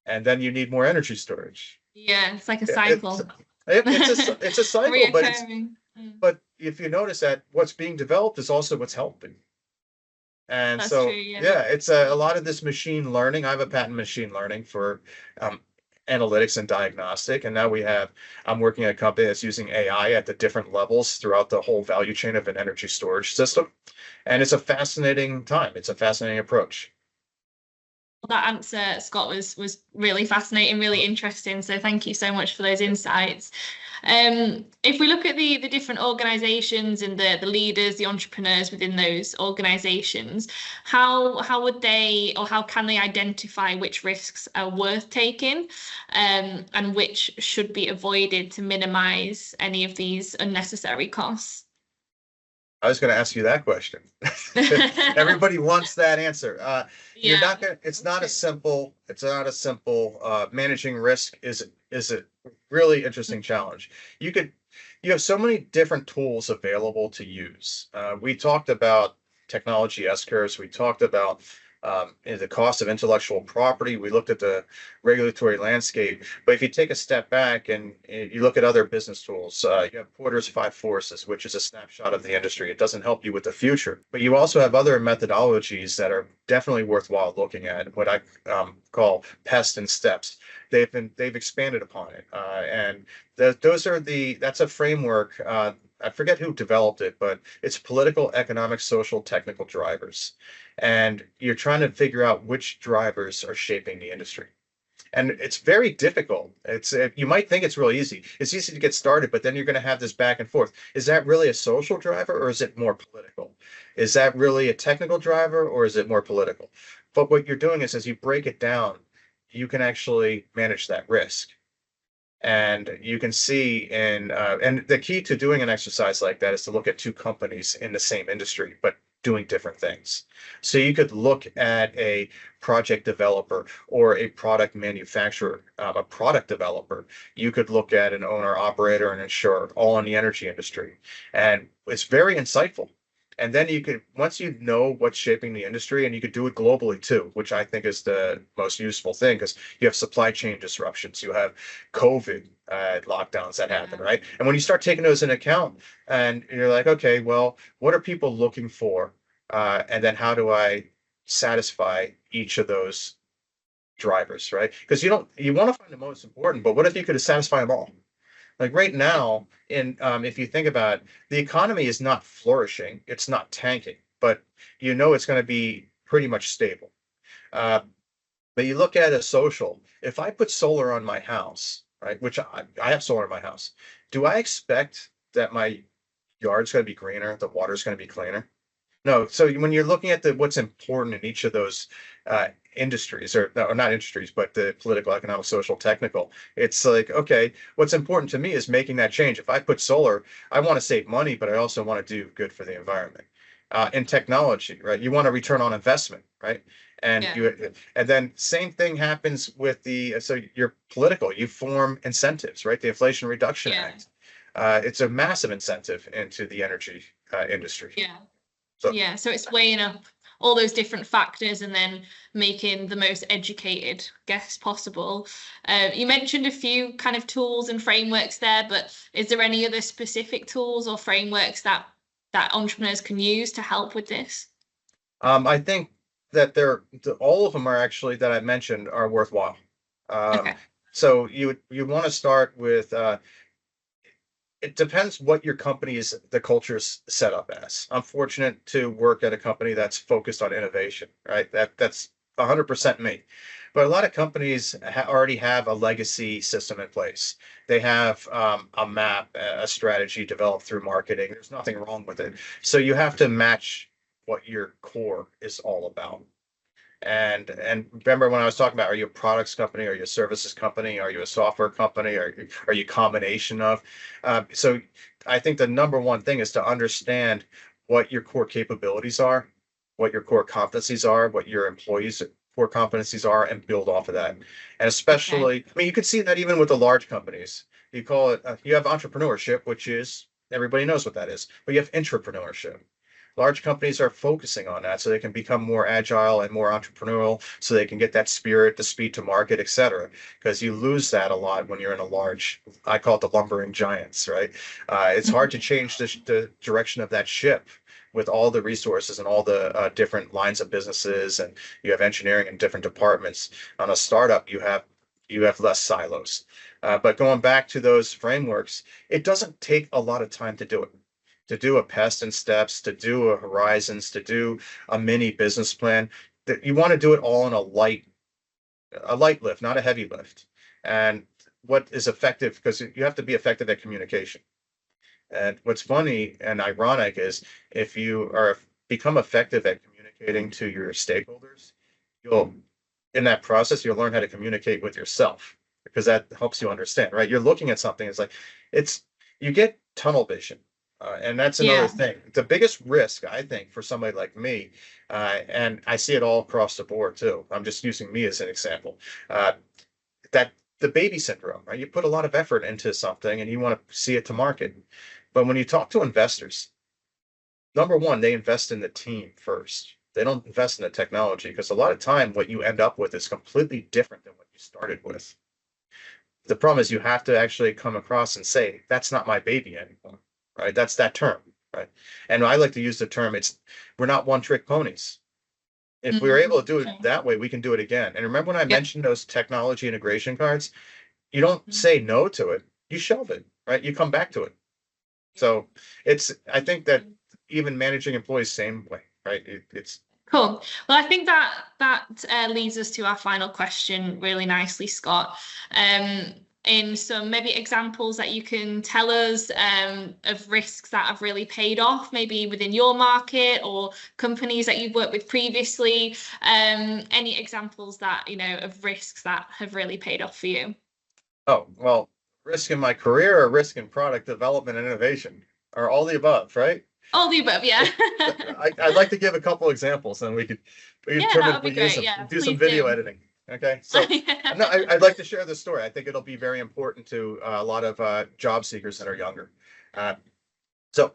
Speaker 2: And then you need more energy storage.
Speaker 1: Yeah. It's like a
Speaker 2: It's
Speaker 1: cycle.
Speaker 2: it's a cycle,
Speaker 1: Reoccurring. Mm.
Speaker 2: but if you notice that what's being developed is also what's helping. And
Speaker 1: That's true.
Speaker 2: so,
Speaker 1: Yeah.
Speaker 2: yeah, it's a lot of this machine learning. I have a patent in machine learning for um, analytics and diagnostic. And now I'm working at a company that's using AI at the different levels throughout the whole value chain of an energy storage system. And it's a fascinating time. It's a fascinating approach.
Speaker 1: That answer, Scott, was really fascinating, really interesting. So thank you so much for those insights. If we look at the different organizations and the leaders, the entrepreneurs within those organizations, how would they, or how can they identify which risks are worth taking, and which should be avoided to minimize any of these unnecessary costs?
Speaker 2: I was going to ask you that question. Everybody wants that answer. You're
Speaker 1: Yeah,
Speaker 2: not going to, it's not a simple, managing risk is a really interesting challenge. You could, you have so many different tools available to use. We talked about technology S curves. We talked about the cost of intellectual property. We looked at the regulatory landscape. But if you take a step back and you look at other business tools, you have Porter's Five Forces, which is a snapshot of the industry. It doesn't help you with the future, but you also have other methodologies that are definitely worthwhile looking at. What I call pest and steps. They've expanded upon it, and that's a framework. I forget who developed it, but it's political, economic, social, technical drivers. And you're trying to figure out which drivers are shaping the industry. And it's very difficult. You might think it's really easy. It's easy to get started, but then you're going to have this back and forth. Is that really a social driver, or is it more political? Is that really a technical driver, or is it more political? But what you're doing is, as you break it down, you can actually manage that risk. And you can see and the key to doing an exercise like that is to look at two companies in the same industry, but doing different things. So you could look at a project developer or a product manufacturer, a product developer. You could look at an owner, operator, and insurer, all in the energy industry. And it's very insightful. And then you could, once you know what's shaping the industry, and you could do it globally too, which I think is the most useful thing, because you have supply chain disruptions, you have COVID lockdowns that happen, right? And when you start taking those into account, and you're like, okay, well, what are people looking for? And then how do I satisfy each of those drivers, right? Because you want to find the most important, but what if you could satisfy them all? Like right now, if you think about it, the economy is not flourishing, it's not tanking, but it's going to be pretty much stable. Uh, but you look at a social, if I put solar on my house, right, which I have solar on my house, do I expect that my yard's going to be greener, the water's going to be cleaner? No. So when you're looking at what's important in each of those industries, or no, not industries, but the political, economic, social, technical, it's like, okay, what's important to me is making that change. If I put solar, I want to save money, but I also want to do good for the environment. In technology, right? You want a return on investment, right? And
Speaker 1: Yeah.
Speaker 2: then same thing happens with so you're political, you form incentives, right? The Inflation Reduction
Speaker 1: Yeah.
Speaker 2: Act. It's a massive incentive into the energy industry.
Speaker 1: Yeah.
Speaker 2: So,
Speaker 1: Yeah. So it's weighing up all those different factors and then making the most educated guess possible. You mentioned a few kind of tools and frameworks there, but is there any other specific tools or frameworks that entrepreneurs can use to help with this?
Speaker 2: I think that all of them are actually that I mentioned are worthwhile. Um,
Speaker 1: Okay.
Speaker 2: so you want to start with it depends what your company is, the culture is set up as. I'm fortunate to work at a company that's focused on innovation, right? That's 100% me. But a lot of companies already have a legacy system in place. They have a map, a strategy developed through marketing. There's nothing wrong with it. So you have to match what your core is all about. And remember when I was talking about, are you a products company? Are you a services company? Are you a software company? Are you a combination of? So I think the number one thing is to understand what your core capabilities are, what your core competencies are, what your employees' core competencies are, and build off of that. And
Speaker 1: Okay.
Speaker 2: especially, I mean, you can see that even with the large companies. You call it, you have entrepreneurship, which is everybody knows what that is, but you have intrapreneurship. Large companies are focusing on that so they can become more agile and more entrepreneurial, so they can get that spirit, the speed to market, et cetera. Because you lose that a lot when you're in a large, I call it the lumbering giants, right? It's hard to change the direction of that ship with all the resources and all the different lines of businesses, and you have engineering in different departments. On a startup, you have less silos. But going back to those frameworks, it doesn't take a lot of time to do it, to do a pest and steps, to do a horizons, to do a mini business plan. That you want to do it all in a light lift, not a heavy lift. And what is effective, because you have to be effective at communication. And what's funny and ironic is if you are become effective at communicating to your stakeholders, you'll in that process you'll learn how to communicate with yourself, because that helps you understand, right? You're looking at something, it's like it's you get tunnel vision. And that's another
Speaker 1: Yeah.
Speaker 2: thing. The biggest risk, I think, for somebody like me, and I see it all across the board too. I'm just using me as an example. Uh, that the baby syndrome, right? You put a lot of effort into something and you want to see it to market. But when you talk to investors, number one, they invest in the team first. They don't invest in the technology, because a lot of time what you end up with is completely different than what you started with. The problem is you have to actually come across and say, that's not my baby anymore, right? That's that term, right? And I like to use the term, we're not one trick ponies. If we were able to do it
Speaker 1: Okay.
Speaker 2: that way, we can do it again. And remember when I
Speaker 1: Yep.
Speaker 2: mentioned those technology integration cards? You don't say no to it, you shelve it, right? You come back to it. So I think that even managing employees, same way, right? It's
Speaker 1: Cool. Well, I think that leads us to our final question really nicely, Scott. In some maybe examples that you can tell us of risks that have really paid off, maybe within your market or companies that you've worked with previously. Any examples that, of risks that have really paid off for you?
Speaker 2: Oh, well, risk in my career or risk in product development and innovation, or all the above, right?
Speaker 1: All the above, yeah.
Speaker 2: I'd like to give a couple examples, and we can
Speaker 1: Yeah, that would be
Speaker 2: permanently use
Speaker 1: great.
Speaker 2: them,
Speaker 1: Yeah,
Speaker 2: do some
Speaker 1: please
Speaker 2: video
Speaker 1: do.
Speaker 2: editing. Okay, so no, I'd like to share this story. I think it'll be very important to a lot of job seekers that are younger. Uh, so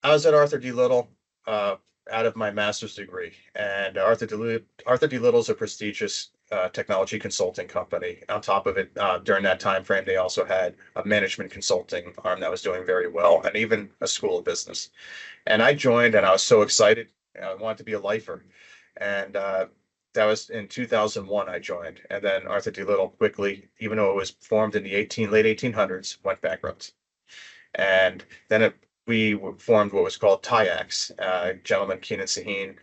Speaker 2: I was at Arthur D. Little uh, out of my master's degree, and Arthur D. Little's a prestigious technology consulting company. On top of it, during that time frame, they also had a management consulting arm that was doing very well, and even a school of business. And I joined, and I was so excited. I wanted to be a lifer. And that was in 2001 I joined. And then Arthur D. Little quickly, even though it was formed in the late 1800s, went bankrupt. And then we formed what was called TIAX. Gentleman Keenan Sahin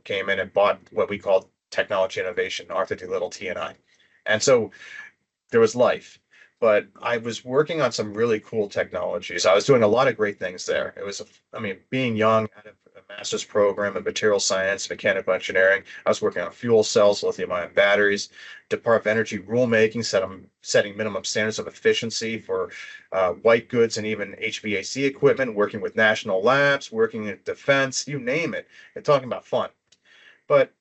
Speaker 2: came in and bought what we called Technology Innovation, Arthur D. Little T&I. And so there was life. But I was working on some really cool technologies. I was doing a lot of great things there. It was, I mean, being young, I had a master's program in material science, mechanical engineering. I was working on fuel cells, lithium-ion batteries, Department of Energy rulemaking, setting minimum standards of efficiency for white goods and even HVAC equipment, working with national labs, working in defense, you name it, and talking about fun. But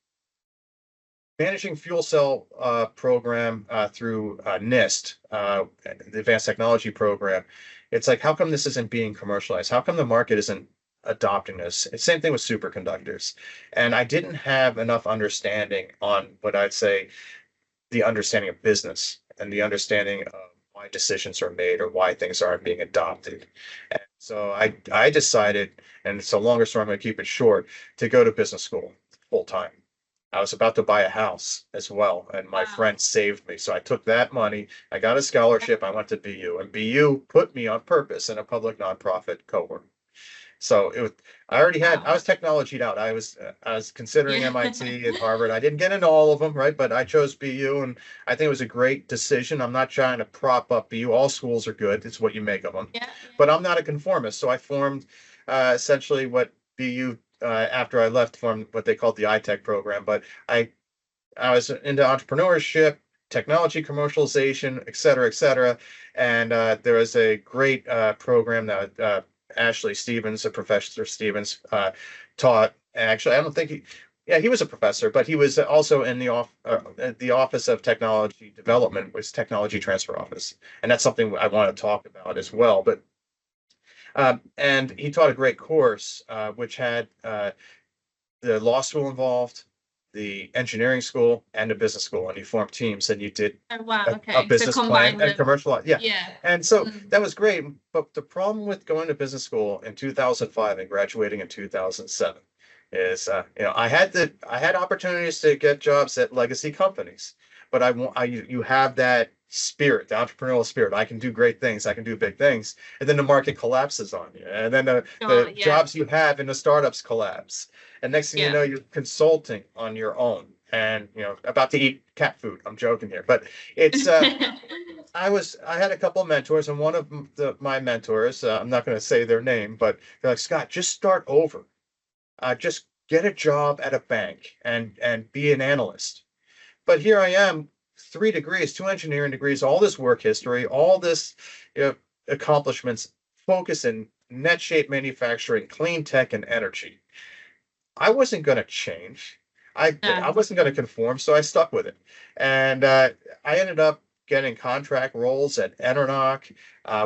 Speaker 2: managing fuel cell program through NIST, the Advanced Technology Program, it's like, how come this isn't being commercialized? How come the market isn't adopting this? It's same thing with superconductors. And I didn't have enough understanding on what I'd say the understanding of business and the understanding of why decisions are made or why things aren't being adopted. And so I decided, and it's a longer story, I'm going to keep it short, to go to business school full time. I was about to buy a house as well, and my friend saved me. So I took that money, I got a scholarship, I went to BU, and BU put me on purpose in a public nonprofit cohort. So it was, I was technologied out. I was considering MIT and Harvard. I didn't get into all of them, right? But I chose BU, and I think it was a great decision. I'm not trying to prop up BU. All schools are good. It's what you make of them. But I'm not a conformist. So I formed essentially what BU after I left, formed what they called the iTech program. But I was into entrepreneurship, technology commercialization, et cetera, et cetera. And there was a great program that Ashley Stevens, a Professor Stevens, taught. Actually, I don't think he was a professor, but he was also in the Office of Technology Development, was Technology Transfer Office. And that's something I want to talk about as well. But and he taught a great course, which had the law school involved, the engineering school, and the business school, and you formed teams, and you did a business plan and commercial law. And so that was great. But the problem with going to business school in 2005 and graduating in 2007 is, I had opportunities to get jobs at legacy companies, but you have that spirit, the entrepreneurial spirit. I can do great things. I can do big things. And then the market collapses on you. And then the jobs you have in the startups collapse. And next thing you know, you're consulting on your own and, about to eat cat food. I'm joking here, but it's, I had a couple of mentors, and one of my mentors, I'm not going to say their name, but they're like, Scott, just start over. Just get a job at a bank and be an analyst. But here I am, 3 degrees, 2 engineering degrees, all this work history, all this accomplishments, focus in net shape manufacturing, clean tech, and energy. I wasn't going to change. I wasn't going to conform, so I stuck with it. And I ended up getting contract roles at Enernoc,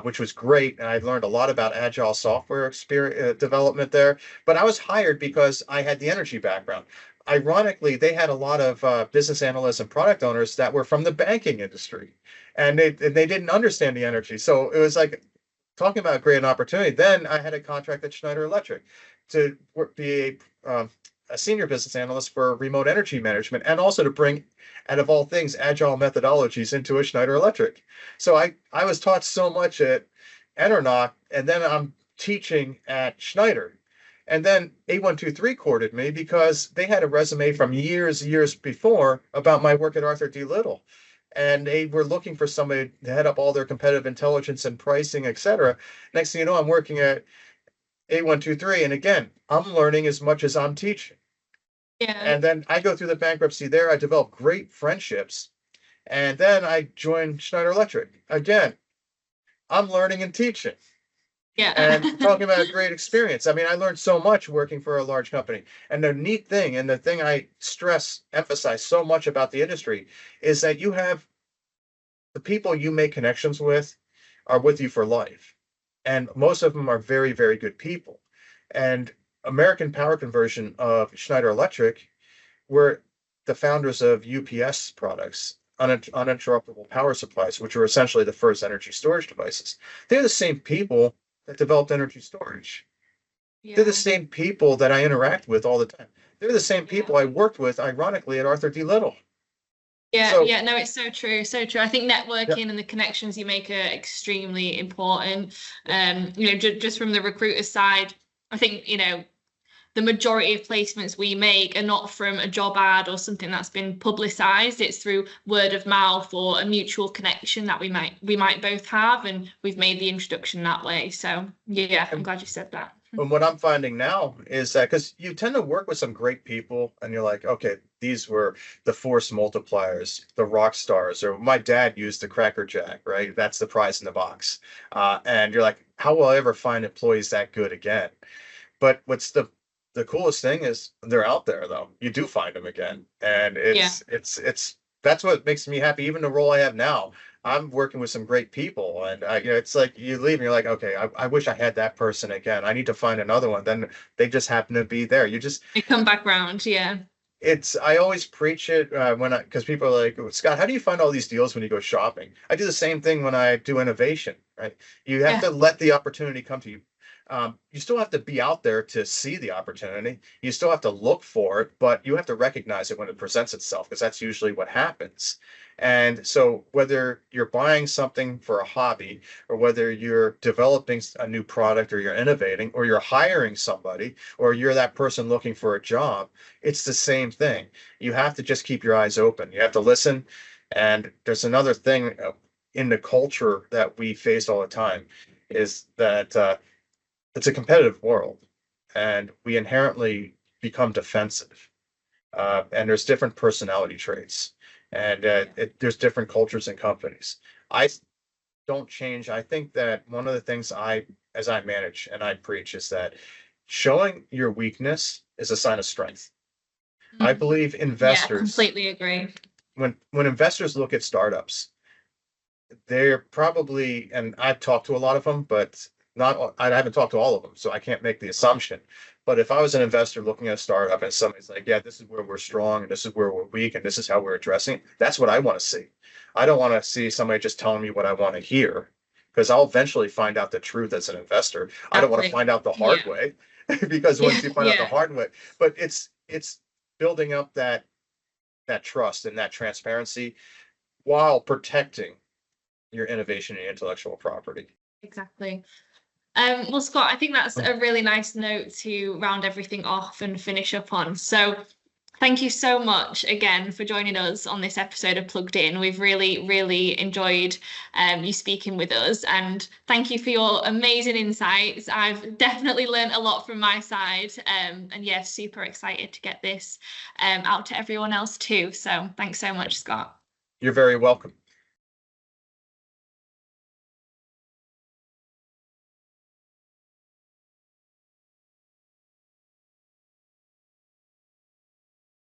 Speaker 2: which was great. And I learned a lot about agile software development there. But I was hired because I had the energy background. Ironically, they had a lot of business analysts and product owners that were from the banking industry, and they didn't understand the energy. So it was like talking about a great opportunity. Then I had a contract at Schneider Electric to be a senior business analyst for remote energy management, and also to bring, out of all things, agile methodologies into a Schneider Electric. So I was taught so much at Enernoc, and then I'm teaching at Schneider. And then A123 courted me because they had a resume from years before about my work at Arthur D. Little. And they were looking for somebody to head up all their competitive intelligence and pricing, et cetera. Next thing you know, I'm working at A123. And again, I'm learning as much as I'm teaching. And then I go through the bankruptcy there. I develop great friendships. And then I join Schneider Electric. Again, I'm learning and teaching. And talking about a great experience. I mean, I learned so much working for a large company. And the neat thing, and the thing I emphasize so much about the industry, is that you have the people you make connections with are with you for life. And most of them are very, very good people. And American Power Conversion of Schneider Electric were the founders of UPS products, uninterruptible power supplies, which were essentially the first energy storage devices. They're the same people that developed energy storage. They're the same people that I interact with all the time. they're the same people I worked with, ironically, at Arthur D. Little.
Speaker 1: Yeah,
Speaker 2: So,
Speaker 1: yeah, no, it's so true, so true. I think
Speaker 2: yeah,
Speaker 1: networking and the connections you make are extremely important. Just from the recruiter side, I think, the majority of placements we make are not from a job ad or something that's been publicized. It's through word of mouth or a mutual connection that we might both have, and we've made the introduction that way. So yeah, I'm
Speaker 2: and
Speaker 1: glad you said that.
Speaker 2: And what I'm finding now is that because you tend to work with some great people and you're like, okay, these were the force multipliers, the rock stars, or my dad used the Cracker Jack, right? That's the prize in the box. And you're like, how will I ever find employees that good again? But what's the coolest thing is they're out there though. You do find them again. And
Speaker 1: Yeah.
Speaker 2: it's that's what makes me happy. Even the role I have now, I'm working with some great people, and it's like you leave and you're like, okay, I wish I had that person again. I need to find another one. Then they just happen to be there. You just
Speaker 1: They come back round, yeah.
Speaker 2: it's I always preach it when I because people are like, Scott, how do you find all these deals when you go shopping? I do the same thing when I do innovation, right? You have
Speaker 1: Yeah,
Speaker 2: to let the opportunity come to you. You still have to be out there to see the opportunity. You still have to look for it, but you have to recognize it when it presents itself, because that's usually what happens. And so, whether you're buying something for a hobby, or whether you're developing a new product, or you're innovating, or you're hiring somebody, or you're that person looking for a job, it's the same thing. You have to just keep your eyes open. You have to listen. And there's another thing in the culture that we face all the time is that it's a competitive world, and we inherently become defensive. And there's different personality traits, and
Speaker 1: yeah,
Speaker 2: there's different cultures and companies. I don't change. I think that one of the things as I manage and I preach, is that showing your weakness is a sign of strength. I
Speaker 1: mm,
Speaker 2: believe
Speaker 1: yeah,
Speaker 2: investors,
Speaker 1: completely agree.
Speaker 2: when investors look at startups, they're probably, and I've talked to a lot of them, but not, I haven't talked to all of them, so I can't make the assumption. But if I was an investor looking at a startup and somebody's like, yeah, this is where we're strong and this is where we're weak and this is how we're addressing it, that's what I want to see. I don't want to see somebody just telling me what I want to hear, because I'll eventually find out the truth as an investor. I don't want to
Speaker 1: Exactly.
Speaker 2: find out the hard
Speaker 1: Yeah,
Speaker 2: way, because
Speaker 1: yeah,
Speaker 2: once you find out the
Speaker 1: yeah.
Speaker 2: hard way, but it's building up that trust and that transparency while protecting your innovation and intellectual property.
Speaker 1: Exactly. Well, Scott, I think that's a really nice note to round everything off and finish up on. So, thank you so much again for joining us on this episode of Plugged In. We've really, really enjoyed you speaking with us, and thank you for your amazing insights. I've definitely learned a lot from my side, and yeah, super excited to get this out to everyone else too. So, thanks so much, Scott.
Speaker 2: You're very welcome.